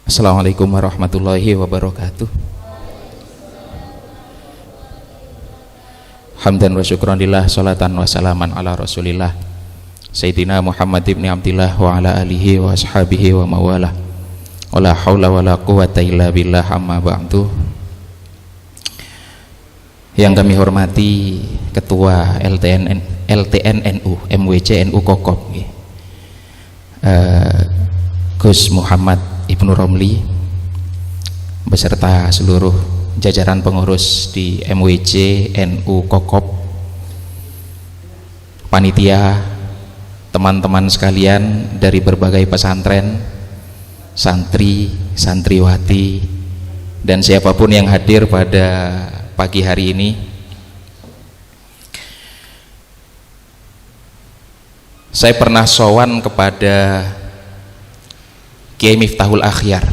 Assalamualaikum warahmatullahi wabarakatuh. Hamdan wa syukranillah, salatan wa salaman ala rasulillah Sayyidina Muhammad ibn Abdillah wa ala alihi wa ashabihi wa mawalah. Wala hawla wala quwata illa billah, amma ba'du. Yang kami hormati Ketua LTNNU MWC NU Kokop, Gus Muhammad Ibnu Romli beserta seluruh jajaran pengurus di MWC NU Kokop, panitia, teman-teman sekalian dari berbagai pesantren, santri, santriwati, dan siapapun yang hadir pada pagi hari ini. Saya pernah sowan kepada Kiai Miftahul Akhyar,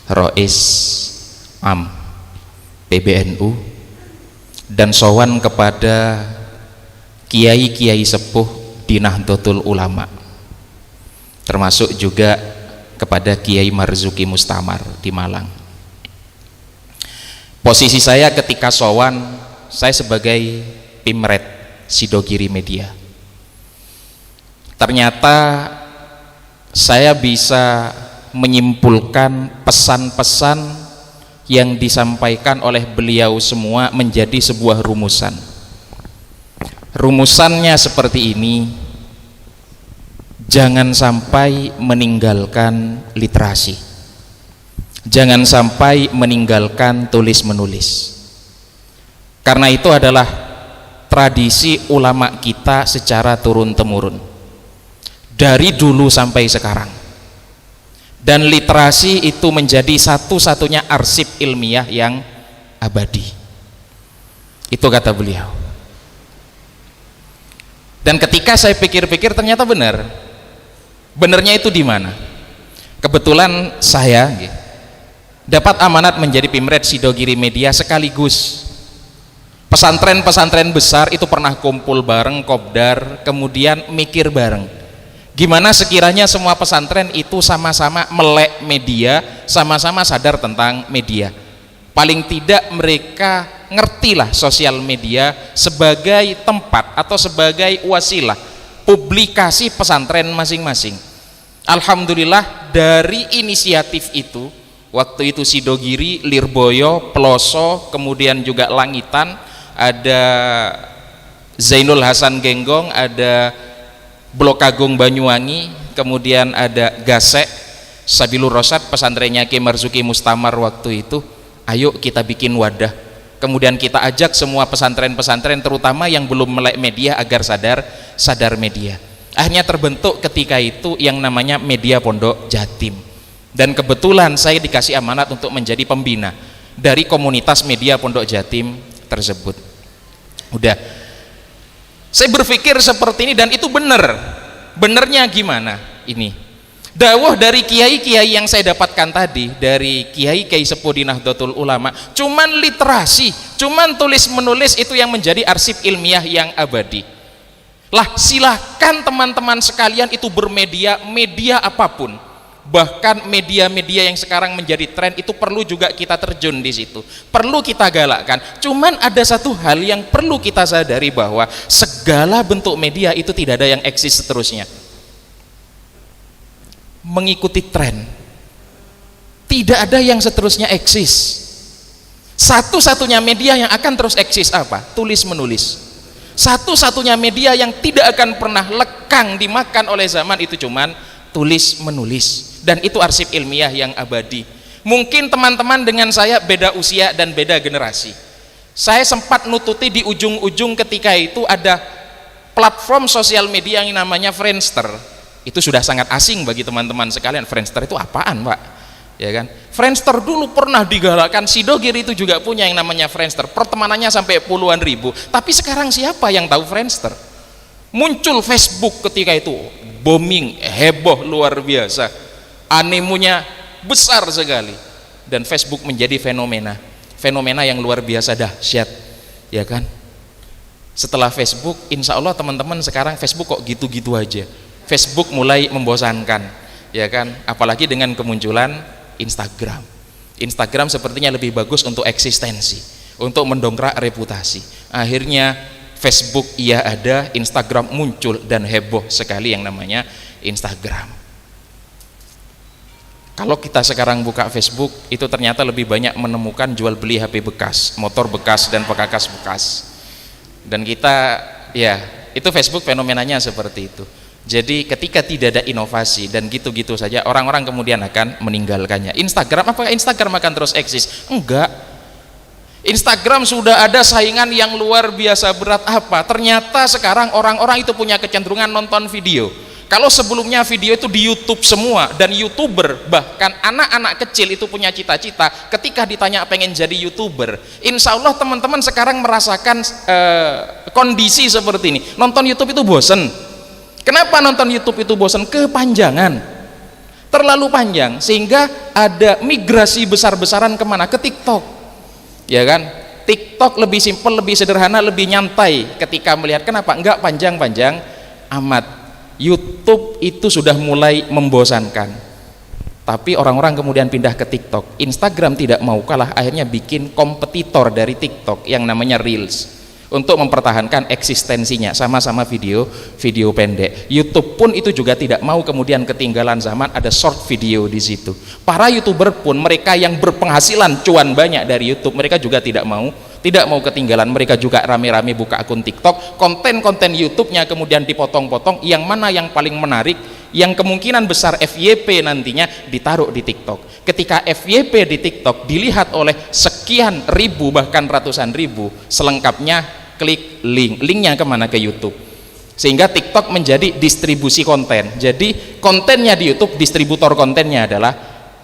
Rois Am PBNU, dan sowan kepada kiai-kiai sepuh di Nahdlatul Ulama, termasuk juga kepada Kiai Marzuki Mustamar di Malang. Posisi saya ketika sowan, saya sebagai Pimret Sidogiri Media. Ternyata saya bisa menyimpulkan pesan-pesan yang disampaikan oleh beliau semua menjadi sebuah rumusan. Rumusannya seperti ini: jangan sampai meninggalkan literasi, jangan sampai meninggalkan tulis menulis, karena itu adalah tradisi ulama kita secara turun-temurun dari dulu sampai sekarang, dan literasi itu menjadi satu-satunya arsip ilmiah yang abadi. Itu kata beliau. Dan ketika saya pikir-pikir, ternyata benar. Benarnya itu di mana? Kebetulan saya dapat amanat menjadi Pimret Sidogiri Media, sekaligus pesantren-pesantren besar itu pernah kumpul bareng, kopdar, kemudian mikir bareng, gimana sekiranya semua pesantren itu sama-sama melek media, sama-sama sadar tentang media. Paling tidak mereka ngertilah sosial media sebagai tempat atau sebagai wasilah publikasi pesantren masing-masing. Alhamdulillah dari inisiatif itu, waktu itu Sidogiri, Lirboyo, Peloso, kemudian juga Langitan, ada Zainul Hasan Genggong, ada Blok Agung Banyuwangi, kemudian ada Gasek, Sabilur Rosyad, pesantrennya Kiai Marzuki Mustamar waktu itu. Ayo kita bikin wadah, kemudian kita ajak semua pesantren-pesantren terutama yang belum melek media agar sadar media. Akhirnya terbentuk ketika itu yang namanya Media Pondok Jatim, dan kebetulan saya dikasih amanat untuk menjadi pembina dari komunitas Media Pondok Jatim tersebut. Udah, saya berpikir seperti ini, dan itu benar. Benernya gimana? Ini dawuh dari kiai-kiai yang saya dapatkan tadi, dari kiai-kiai sepuh di Nahdlatul Ulama, cuman literasi, cuman tulis menulis itu yang menjadi arsip ilmiah yang abadi. Lah silahkan teman-teman sekalian itu bermedia, media apapun, bahkan media-media yang sekarang menjadi tren itu perlu juga kita terjun di situ, perlu kita galakkan. Cuman ada satu hal yang perlu kita sadari, bahwa segala bentuk media itu tidak ada yang eksis seterusnya. Mengikuti tren, tidak ada yang seterusnya eksis. Satu-satunya media yang akan terus eksis apa? Tulis menulis. Satu-satunya media yang tidak akan pernah lekang dimakan oleh zaman itu cuman tulis menulis, dan itu arsip ilmiah yang abadi. Mungkin teman-teman dengan saya beda usia dan beda generasi. Saya sempat nututi di ujung-ujung ketika itu ada platform sosial media yang namanya Friendster. Itu sudah sangat asing bagi teman-teman sekalian. Friendster itu apaan, Pak? Ya kan? Friendster dulu pernah digalakkan, Sidogiri itu juga punya yang namanya Friendster. Pertemanannya sampai puluhan ribu. Tapi sekarang siapa yang tahu Friendster? Muncul Facebook ketika itu, booming, heboh luar biasa, animunya besar sekali, dan Facebook menjadi fenomena yang luar biasa dahsyat, ya kan? Setelah Facebook, insya Allah teman-teman sekarang Facebook kok gitu-gitu aja. Facebook mulai membosankan, ya kan? Apalagi dengan kemunculan Instagram. Instagram sepertinya lebih bagus untuk eksistensi, untuk mendongkrak reputasi. Akhirnya Facebook iya ada, Instagram muncul dan heboh sekali yang namanya Instagram. Kalau kita sekarang buka Facebook, itu ternyata lebih banyak menemukan jual beli HP bekas, motor bekas dan pekakas bekas. Dan kita, ya, itu Facebook fenomenanya seperti itu. Jadi ketika tidak ada inovasi dan gitu-gitu saja, orang-orang kemudian akan meninggalkannya. Instagram, apakah Instagram akan terus eksis? Enggak. Instagram sudah ada saingan yang luar biasa berat apa? Ternyata sekarang orang-orang itu punya kecenderungan nonton video. Kalau sebelumnya video itu di YouTube semua, dan YouTuber, bahkan anak-anak kecil itu punya cita-cita ketika ditanya pengen jadi YouTuber, insya Allah teman-teman sekarang merasakan kondisi seperti ini. Nonton YouTube itu bosen. Kenapa nonton YouTube itu bosen? Kepanjangan, terlalu panjang, sehingga ada migrasi besar-besaran kemana? Ke TikTok, ya kan? TikTok lebih simpel, lebih sederhana, lebih nyantai ketika melihat. Kenapa? Enggak panjang-panjang amat. YouTube itu sudah mulai membosankan, tapi orang-orang kemudian pindah ke TikTok. Instagram tidak mau kalah, akhirnya bikin kompetitor dari TikTok yang namanya Reels untuk mempertahankan eksistensinya, sama-sama video pendek. YouTube pun itu juga tidak mau kemudian ketinggalan zaman, ada short video di situ. Para YouTuber pun, mereka yang berpenghasilan cuan banyak dari YouTube, mereka juga tidak mau ketinggalan. Mereka juga rame-rame buka akun TikTok, konten-konten YouTube-nya kemudian dipotong-potong, yang mana yang paling menarik, yang kemungkinan besar FYP nantinya ditaruh di TikTok. Ketika FYP di TikTok dilihat oleh sekian ribu bahkan ratusan ribu, selengkapnya klik linknya kemana? Ke YouTube. Sehingga TikTok menjadi distribusi konten. Jadi kontennya di YouTube, distributor kontennya adalah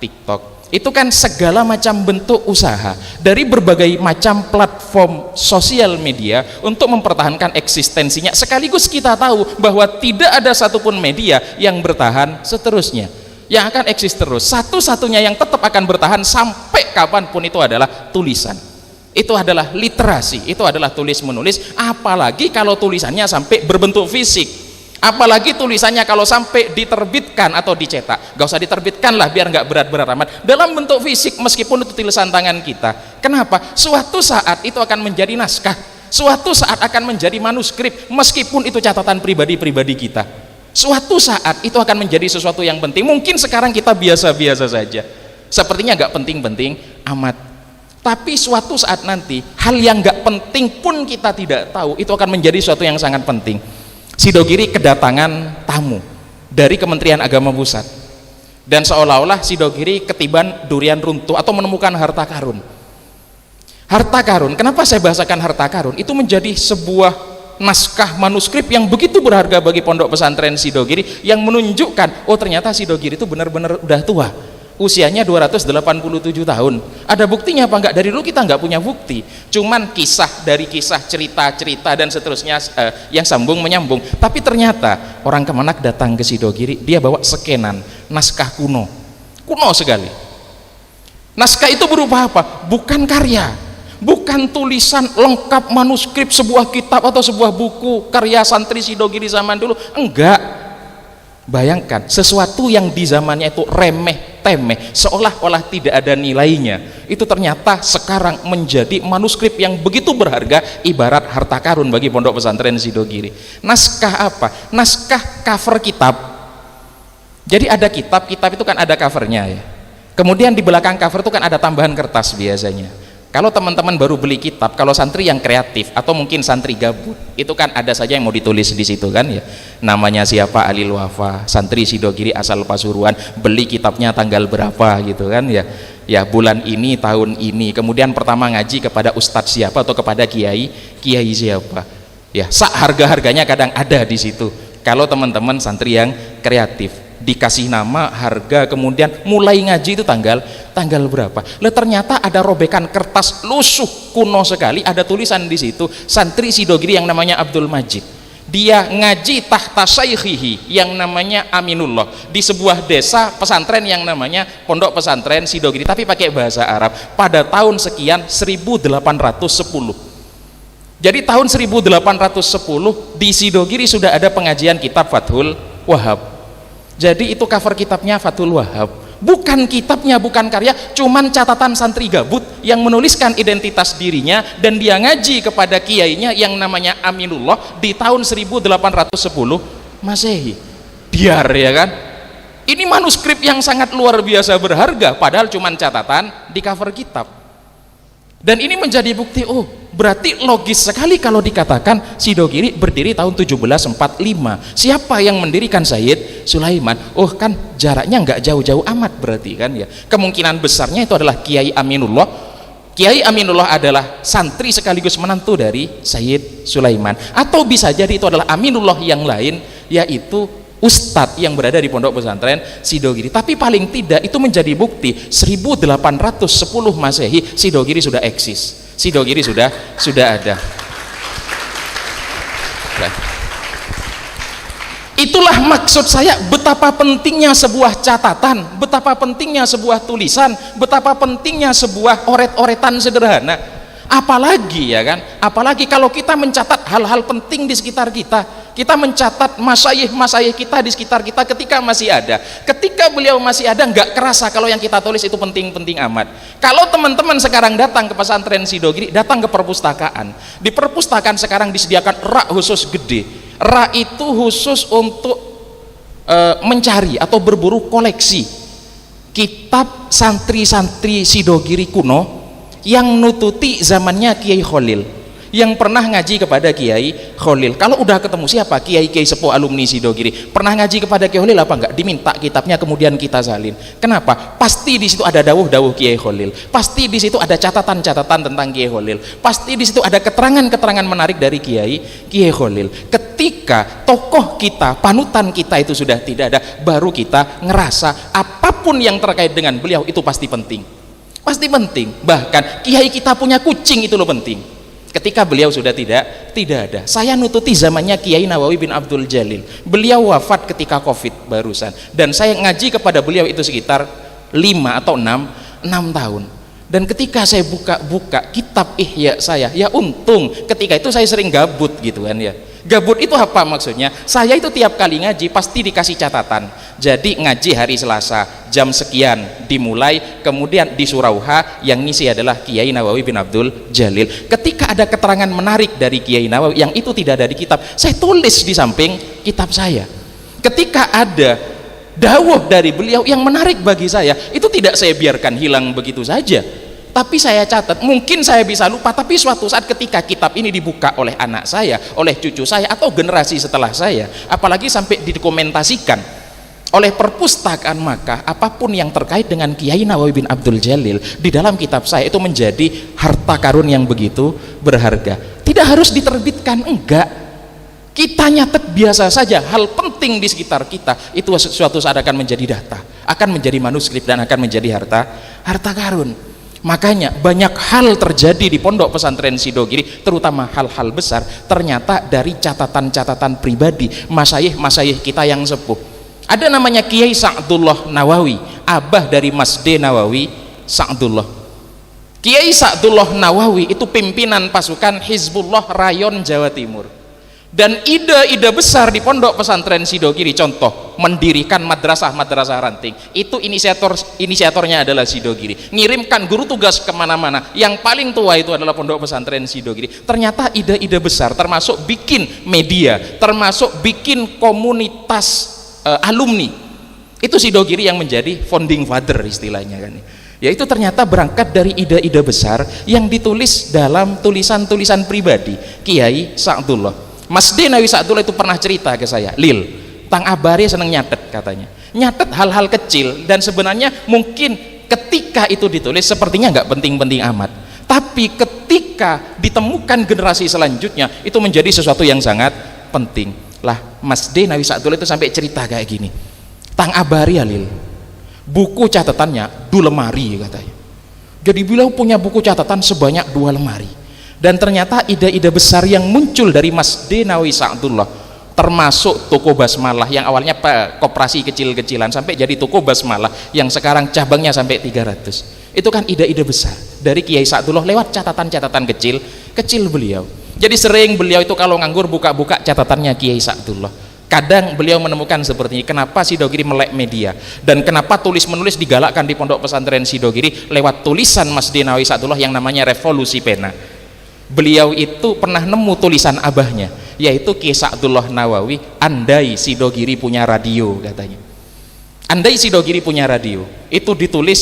TikTok. Itu kan segala macam bentuk usaha dari berbagai macam platform sosial media untuk mempertahankan eksistensinya. Sekaligus kita tahu bahwa tidak ada satupun media yang bertahan seterusnya, yang akan eksis terus. Satu-satunya yang tetap akan bertahan sampai kapanpun itu adalah tulisan. Itu adalah literasi, itu adalah tulis menulis. Apalagi kalau tulisannya sampai berbentuk fisik, apalagi tulisannya kalau sampai diterbitkan atau dicetak. Gak usah diterbitkan lah, biar nggak berat-berat amat, dalam bentuk fisik meskipun itu tulisan tangan kita. Kenapa? Suatu saat itu akan menjadi naskah, suatu saat akan menjadi manuskrip, meskipun itu catatan pribadi-pribadi kita. Suatu saat itu akan menjadi sesuatu yang penting. Mungkin sekarang kita biasa-biasa saja, sepertinya nggak penting-penting amat, tapi suatu saat nanti hal yang nggak penting pun kita tidak tahu, itu akan menjadi sesuatu yang sangat penting. Sidogiri kedatangan tamu dari Kementerian Agama Pusat, dan seolah-olah Sidogiri ketiban durian runtuh atau menemukan harta karun. Harta karun, kenapa saya bahasakan harta karun? Itu menjadi sebuah naskah manuskrip yang begitu berharga bagi pondok pesantren Sidogiri, yang menunjukkan, oh ternyata Sidogiri itu benar-benar udah tua, usianya 287 tahun. Ada buktinya apa enggak? Dari dulu kita enggak punya bukti, cuman kisah dari kisah, cerita-cerita dan seterusnya yang sambung menyambung. Tapi ternyata orang Kemenak datang ke Sidogiri, dia bawa sekenan naskah kuno sekali. Naskah itu berupa apa? Bukan karya, bukan tulisan lengkap manuskrip sebuah kitab atau sebuah buku karya santri Sidogiri zaman dulu, enggak. Bayangkan sesuatu yang di zamannya itu remeh temeh, seolah-olah tidak ada nilainya, itu ternyata sekarang menjadi manuskrip yang begitu berharga, ibarat harta karun bagi pondok pesantren Sidogiri. Naskah apa? Naskah cover kitab. Jadi ada kitab itu kan ada covernya ya, kemudian di belakang cover itu kan ada tambahan kertas biasanya. Kalau teman-teman baru beli kitab, kalau santri yang kreatif atau mungkin santri gabut, itu kan ada saja yang mau ditulis di situ kan ya. Namanya siapa, Alil Wafa, santri Sidogiri asal Pasuruan, beli kitabnya tanggal berapa gitu kan ya. Ya bulan ini, tahun ini, kemudian pertama ngaji kepada ustadz siapa atau kepada kiai siapa. Ya, harga-harganya kadang ada di situ. Kalau teman-teman santri yang kreatif, dikasih nama, harga, kemudian mulai ngaji itu tanggal berapa. Lah ternyata ada robekan kertas lusuh kuno sekali, ada tulisan di situ santri Sidogiri yang namanya Abdul Majid. Dia ngaji tahta syaikhihi yang namanya Aminullah di sebuah desa pesantren yang namanya Pondok Pesantren Sidogiri, tapi pakai bahasa Arab, pada tahun sekian 1810. Jadi tahun 1810 di Sidogiri sudah ada pengajian kitab Fathul Wahab. Jadi itu cover kitabnya Fathul Wahhab, bukan kitabnya, bukan karya, cuman catatan santri gabut yang menuliskan identitas dirinya, dan dia ngaji kepada kiainya yang namanya Aminullah di tahun 1810 Masehi. Biar, ya kan, ini manuskrip yang sangat luar biasa berharga, padahal cuman catatan di cover kitab. Dan ini menjadi bukti, oh berarti logis sekali kalau dikatakan Sidogiri berdiri tahun 1745. Siapa yang mendirikan? Sayyid Sulaiman. Oh kan jaraknya nggak jauh-jauh amat berarti kan ya. Kemungkinan besarnya itu adalah Kiai Aminullah. Kiai Aminullah adalah santri sekaligus menantu dari Sayyid Sulaiman, atau bisa jadi itu adalah Aminullah yang lain, yaitu ustadz yang berada di pondok pesantren Sidogiri. Tapi paling tidak itu menjadi bukti 1810 Masehi Sidogiri sudah eksis, Sidogiri sudah ada. Itulah maksud saya, betapa pentingnya sebuah catatan, betapa pentingnya sebuah tulisan, betapa pentingnya sebuah oret-oretan sederhana. Apalagi, ya kan, apalagi kalau kita mencatat hal-hal penting di sekitar kita, kita mencatat masyayikh kita di sekitar kita ketika masih ada. Ketika beliau masih ada, nggak kerasa kalau yang kita tulis itu penting-penting amat. Kalau teman-teman sekarang datang ke pesantren Sidogiri, datang ke perpustakaan, di perpustakaan sekarang disediakan rak khusus gede. Rak itu khusus untuk mencari atau berburu koleksi kitab santri-santri Sidogiri kuno yang nututi zamannya Kiai Khalil, yang pernah ngaji kepada Kiai Khalil. Kalau udah ketemu siapa Kiai-Kiai sepuh alumni Sidogiri, pernah ngaji kepada Kiai Khalil apa enggak, diminta kitabnya kemudian kita salin. Kenapa? Pasti di situ ada dawuh-dawuh Kiai Khalil, pasti di situ ada catatan-catatan tentang Kiai Khalil, pasti di situ ada keterangan-keterangan menarik dari Kiai Khalil. Ketika tokoh kita, panutan kita itu sudah tidak ada, baru kita ngerasa apapun yang terkait dengan beliau itu pasti penting. Pasti penting. Bahkan kiai kita punya kucing itu loh penting. Ketika beliau sudah tidak ada. Saya nututi zamannya Kiai Nawawi bin Abdul Jalil. Beliau wafat ketika Covid barusan, dan saya ngaji kepada beliau itu sekitar 5 atau 6 tahun. Dan ketika saya buka kitab Ihya saya, ya untung ketika itu saya sering gabut gitu kan ya. Gabut itu apa maksudnya? Saya itu tiap kali ngaji pasti dikasih catatan. Jadi ngaji hari Selasa jam sekian dimulai, kemudian di Surauha yang ngisi adalah Kiai Nawawi bin Abdul Jalil. Ketika ada keterangan menarik dari Kiai Nawawi yang itu tidak ada di kitab, saya tulis di samping kitab saya. Ketika ada dawuh dari beliau yang menarik bagi saya, itu tidak saya biarkan hilang begitu saja, tapi saya catat. Mungkin saya bisa lupa, tapi suatu saat ketika kitab ini dibuka oleh anak saya, oleh cucu saya, atau generasi setelah saya, apalagi sampai didokumentasikan oleh perpustakaan, maka apapun yang terkait dengan Kiai Nawawi bin Abdul Jalil di dalam kitab saya itu menjadi harta karun yang begitu berharga. Tidak harus diterbitkan, enggak, kita nyatet biasa saja hal penting di sekitar kita, itu suatu saat akan menjadi data, akan menjadi manuskrip, dan akan menjadi harta karun. Makanya banyak hal terjadi di pondok pesantren Sidogiri, terutama hal-hal besar, ternyata dari catatan-catatan pribadi masyayikh kita yang sepuh. Ada namanya Kiai Sa'dullah Nawawi, abah dari Mas D Nawawi Sa'dullah. Kiai Sa'dullah Nawawi itu pimpinan pasukan Hizbullah Rayon Jawa Timur. Dan ide-ide besar di pondok pesantren Sidogiri, contoh mendirikan madrasah ranting, itu inisiatornya adalah Sidogiri. Ngirimkan guru tugas kemana-mana, yang paling tua itu adalah pondok pesantren Sidogiri. Ternyata ide-ide besar, termasuk bikin media, termasuk bikin komunitas alumni, itu Sidogiri yang menjadi founding father istilahnya kan. Yaitu ternyata berangkat dari ide-ide besar yang ditulis dalam tulisan-tulisan pribadi Kiai Sa'dullah. Mas D Nawawi Sa'dullah itu pernah cerita ke saya, Lil, Tang Abari seneng nyatet katanya, nyatet hal-hal kecil, dan sebenarnya mungkin ketika itu ditulis sepertinya nggak penting-penting amat, tapi ketika ditemukan generasi selanjutnya itu menjadi sesuatu yang sangat penting. Lah Mas D Nawawi Sa'dullah itu sampai cerita kayak gini, Tang Abari ya Lil, buku catatannya 2 lemari katanya. Jadi beliau punya buku catatan sebanyak 2 lemari. Dan ternyata ide-ide besar yang muncul dari Mas D Nawawi Sa'dullah, termasuk toko basmalah yang awalnya koperasi kecil-kecilan sampai jadi toko basmalah yang sekarang cabangnya sampai 300. Itu kan ide-ide besar dari Kiai Sa'dullah lewat catatan-catatan kecil beliau. Jadi sering beliau itu kalau nganggur buka-buka catatannya Kiai Sa'dullah. Kadang beliau menemukan seperti ini, kenapa Sidogiri melek media dan kenapa tulis menulis digalakkan di pondok pesantren Sidogiri lewat tulisan Mas Dinawi Sa'dullah yang namanya Revolusi Pena. Beliau itu pernah nemu tulisan abahnya, yaitu Ki Sa'dullah Nawawi, andai Sidogiri punya radio, katanya. Andai Sidogiri punya radio, itu ditulis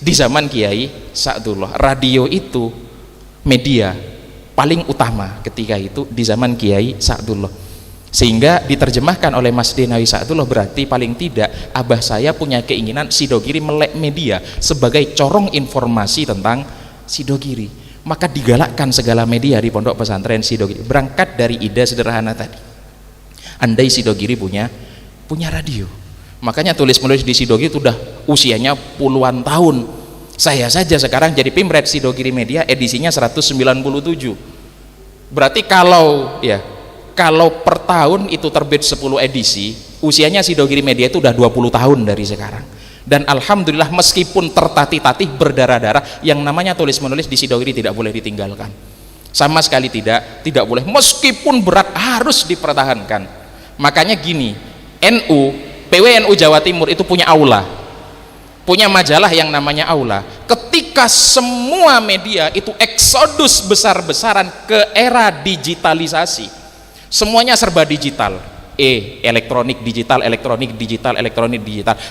di zaman Kiai Sa'dullah. Radio itu media paling utama ketika itu di zaman Kiai Sa'dullah, sehingga diterjemahkan oleh Mas Dinawi Sa'dullah, berarti paling tidak abah saya punya keinginan Sidogiri melek media sebagai corong informasi tentang Sidogiri. Maka digalakkan segala media di pondok pesantren Sidogiri, berangkat dari ide sederhana tadi, andai Sidogiri punya radio. Makanya tulis menulis di Sidogiri itu udah usianya puluhan tahun. Saya saja sekarang jadi pimret Sidogiri Media edisinya 197. Berarti kalau per tahun itu terbit 10 edisi, usianya Sidogiri Media itu udah 20 tahun dari sekarang. Dan alhamdulillah meskipun tertatih-tatih berdarah-darah, yang namanya tulis menulis di Sidogiri tidak boleh ditinggalkan, sama sekali tidak boleh, meskipun berat harus dipertahankan. Makanya gini, PWNU Jawa Timur itu punya aula, punya majalah yang namanya Aula. Ketika semua media itu eksodus besar-besaran ke era digitalisasi, semuanya serba digital, elektronik digital,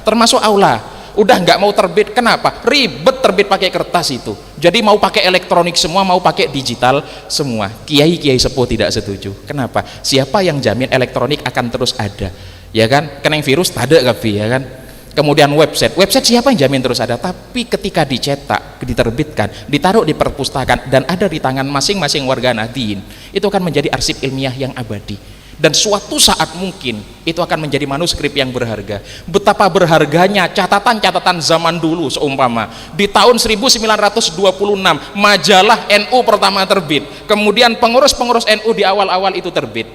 termasuk Aula udah nggak mau terbit. Kenapa? Ribet terbit pakai kertas itu, jadi mau pakai elektronik semua, mau pakai digital semua. Kiai sepuh tidak setuju. Kenapa? Siapa yang jamin elektronik akan terus ada, ya kan? Kena virus tak ada, ya kan? Kemudian website siapa yang jamin terus ada? Tapi ketika dicetak, diterbitkan, ditaruh di perpustakaan dan ada di tangan masing-masing warga Nahdien, itu akan menjadi arsip ilmiah yang abadi, dan suatu saat mungkin itu akan menjadi manuskrip yang berharga. Betapa berharganya catatan-catatan zaman dulu, seumpama di tahun 1926 majalah NU pertama terbit, kemudian pengurus-pengurus NU di awal-awal itu terbit,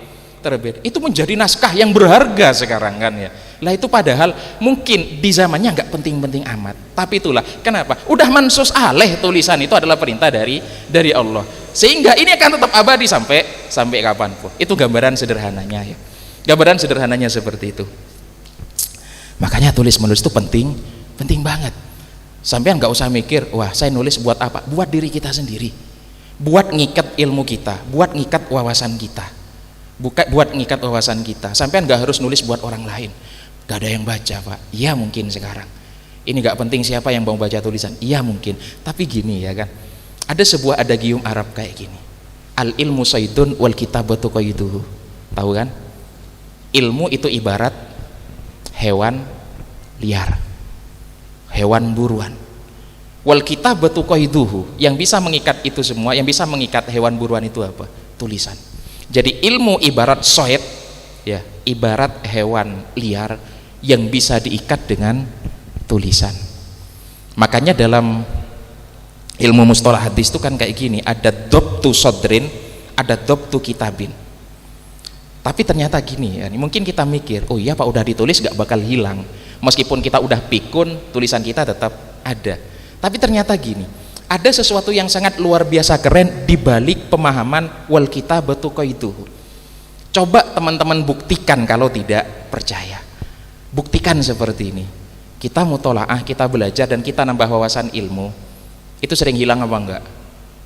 itu menjadi naskah yang berharga sekarang, kan ya. Lah itu padahal mungkin di zamannya nggak penting-penting amat, tapi itulah kenapa udah mansus aleh, tulisan itu adalah perintah dari Allah, sehingga ini akan tetap abadi sampai kapanpun. Itu gambaran sederhananya, ya. Gambaran sederhananya seperti itu. Makanya tulis menulis itu penting banget. Sampean nggak usah mikir, wah saya nulis buat apa? Buat diri kita sendiri, buat ngikat ilmu kita, buat ngikat wawasan kita, buat ngikat wawasan kita. Sampean nggak harus nulis buat orang lain. Gak ada yang baca, Pak. Iya mungkin sekarang ini gak penting siapa yang mau baca tulisan, iya mungkin. Tapi gini, ya kan, ada sebuah adagium Arab kayak gini, al ilmu saydun wal kitabatu qayduhu. Tahu kan? Ilmu itu ibarat hewan liar, hewan buruan. Wal kitabatu qayduhu, yang bisa mengikat itu semua, yang bisa mengikat hewan buruan itu apa? Tulisan. Jadi ilmu ibarat soid, ya, ibarat hewan liar yang bisa diikat dengan tulisan. Makanya dalam ilmu mustalah hadis itu kan kayak gini, ada dhabtu sodrin, ada dhabtu kitabin. Tapi ternyata gini, ya, mungkin kita mikir, oh iya Pak, udah ditulis gak bakal hilang, meskipun kita udah pikun, tulisan kita tetap ada. Tapi ternyata gini, ada sesuatu yang sangat luar biasa keren di balik pemahaman wal kitabatu qayduhu. Coba teman-teman buktikan kalau tidak percaya. Buktikan seperti ini. Kita mutolaah, kita belajar dan kita nambah wawasan ilmu. Itu sering hilang apa enggak?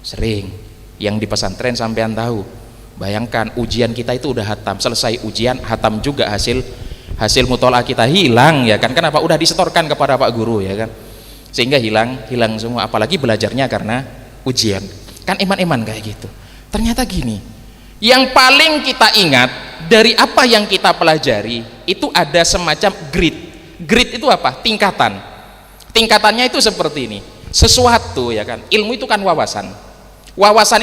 Sering. Yang di pesantren sampean tahu. Bayangkan ujian kita itu udah hatam, selesai ujian hatam juga hasil mutolaah kita hilang, ya kan? Kenapa? Udah disetorkan kepada Pak Guru, ya kan? Sehingga hilang semua, apalagi belajarnya karena ujian. Kan iman-iman kayak gitu. Ternyata gini, yang paling kita ingat dari apa yang kita pelajari itu ada semacam grid itu apa? Tingkatannya itu seperti ini. Sesuatu, ya kan, ilmu itu kan wawasan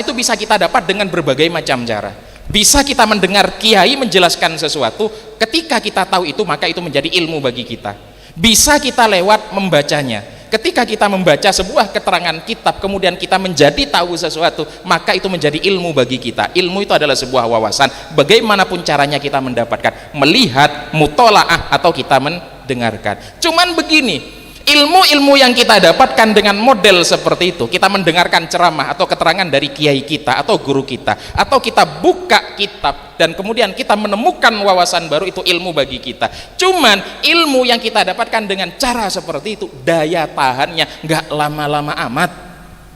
itu bisa kita dapat dengan berbagai macam cara. Bisa kita mendengar kiai menjelaskan sesuatu, ketika kita tahu itu maka itu menjadi ilmu bagi kita. Bisa kita lewat membacanya, ketika kita membaca sebuah keterangan kitab kemudian kita menjadi tahu sesuatu, maka itu menjadi ilmu bagi kita. Ilmu itu adalah sebuah wawasan, bagaimanapun caranya kita mendapatkan, melihat, mutolaah atau kita mendengarkan. Cuman begini, ilmu-ilmu yang kita dapatkan dengan model seperti itu, kita mendengarkan ceramah atau keterangan dari kiai kita atau guru kita, atau kita buka kitab dan kemudian kita menemukan wawasan baru, itu ilmu bagi kita. Cuman ilmu yang kita dapatkan dengan cara seperti itu, daya tahannya nggak lama-lama amat,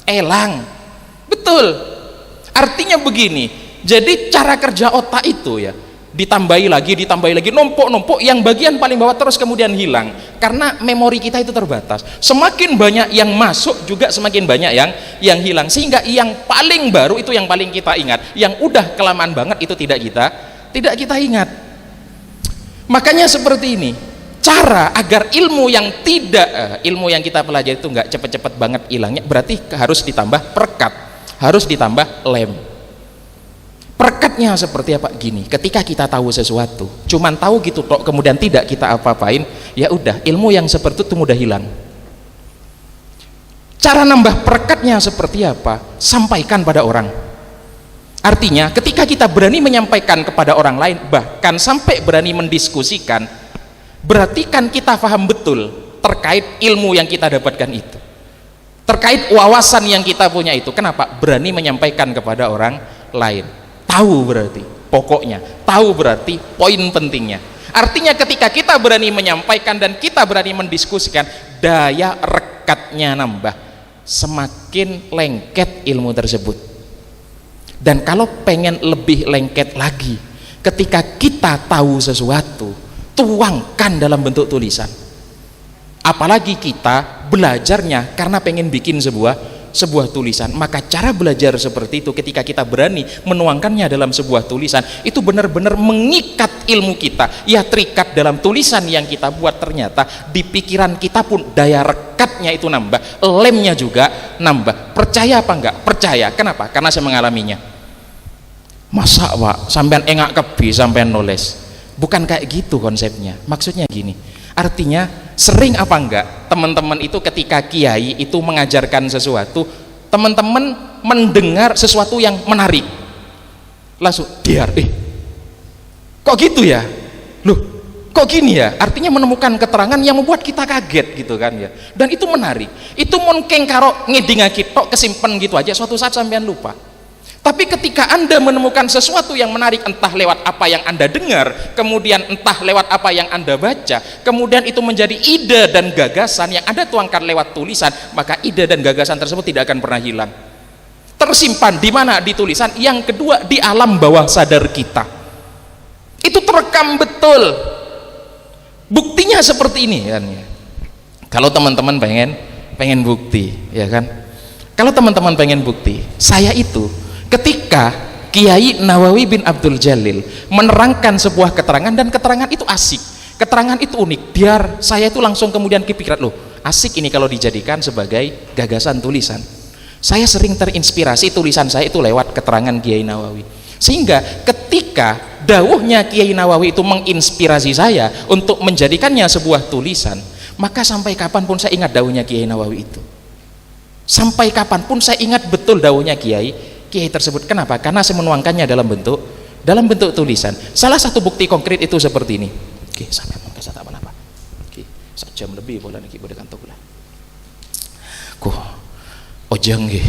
elang. Betul, artinya begini, jadi cara kerja otak itu ya ditambahi lagi, numpuk yang bagian paling bawah terus kemudian hilang, karena memori kita itu terbatas. Semakin banyak yang masuk juga semakin banyak yang hilang, sehingga yang paling baru itu yang paling kita ingat, yang udah kelamaan banget itu tidak kita ingat. Makanya seperti ini cara agar ilmu yang kita pelajari itu nggak cepet-cepet banget hilangnya, berarti harus ditambah perekat, harus ditambah lem. Perekatnya seperti apa? Gini, ketika kita tahu sesuatu, cuman tahu gitu tok, kemudian tidak kita apa-apain, ya udah, ilmu yang seperti itu mudah hilang. Cara nambah perekatnya seperti apa? Sampaikan pada orang. Artinya, ketika kita berani menyampaikan kepada orang lain, bahkan sampai berani mendiskusikan, berarti kan kita paham betul terkait ilmu yang kita dapatkan itu, terkait wawasan yang kita punya itu. Kenapa? Berani menyampaikan kepada orang lain. Tahu berarti pokoknya, tahu berarti poin pentingnya. Artinya ketika kita berani menyampaikan dan kita berani mendiskusikan, daya rekatnya nambah, semakin lengket ilmu tersebut. Dan kalau pengen lebih lengket lagi, ketika kita tahu sesuatu, tuangkan dalam bentuk tulisan. Apalagi kita belajarnya karena pengen bikin sebuah tulisan, maka cara belajar seperti itu ketika kita berani menuangkannya dalam sebuah tulisan, itu benar-benar mengikat ilmu kita, ya terikat dalam tulisan yang kita buat. Ternyata di pikiran kita pun daya rekatnya itu nambah, lemnya juga nambah. Percaya apa enggak? Percaya. Kenapa? Karena saya mengalaminya. Masa Pak sampean engak kebi sampean nulis? Bukan kayak gitu konsepnya. Maksudnya gini, artinya sering apa enggak teman-teman itu ketika kiai itu mengajarkan sesuatu, teman-teman mendengar sesuatu yang menarik, langsung kok gitu ya, loh kok gini ya, artinya menemukan keterangan yang membuat kita kaget gitu kan ya, dan itu menarik. Itu mungkin karo ngedingaki tok kesimpen gitu aja, suatu saat sampean lupa. Tapi ketika Anda menemukan sesuatu yang menarik, entah lewat apa yang Anda dengar, kemudian entah lewat apa yang Anda baca, kemudian itu menjadi ide dan gagasan yang Anda tuangkan lewat tulisan, maka ide dan gagasan tersebut tidak akan pernah hilang. Tersimpan di mana? Di tulisan. Yang kedua, di alam bawah sadar kita. Itu terekam betul. Buktinya seperti ini kan ya. Kalau teman-teman pengen bukti, ya kan? Kalau teman-teman pengen bukti, saya itu ketika Kiai Nawawi bin Abdul Jalil menerangkan sebuah keterangan, dan keterangan itu asik, keterangan itu unik, biar saya itu langsung kemudian kepikiran, loh asik ini kalau dijadikan sebagai gagasan tulisan. Saya sering terinspirasi tulisan saya itu lewat keterangan Kiai Nawawi, sehingga ketika dawuhnya Kiai Nawawi itu menginspirasi saya untuk menjadikannya sebuah tulisan, maka sampai kapanpun saya ingat dawuhnya Kiai Nawawi itu, sampai kapanpun saya ingat betul dawuhnya Kiai tersebut. Kenapa? Karena saya menuangkannya dalam bentuk tulisan. Salah satu bukti konkret itu seperti ini. Oke, sampai mengkasa tak apa-apa. Oke, 1 jam lebih bola niki bodhe kantor kula. Kuh, ojeng nggih.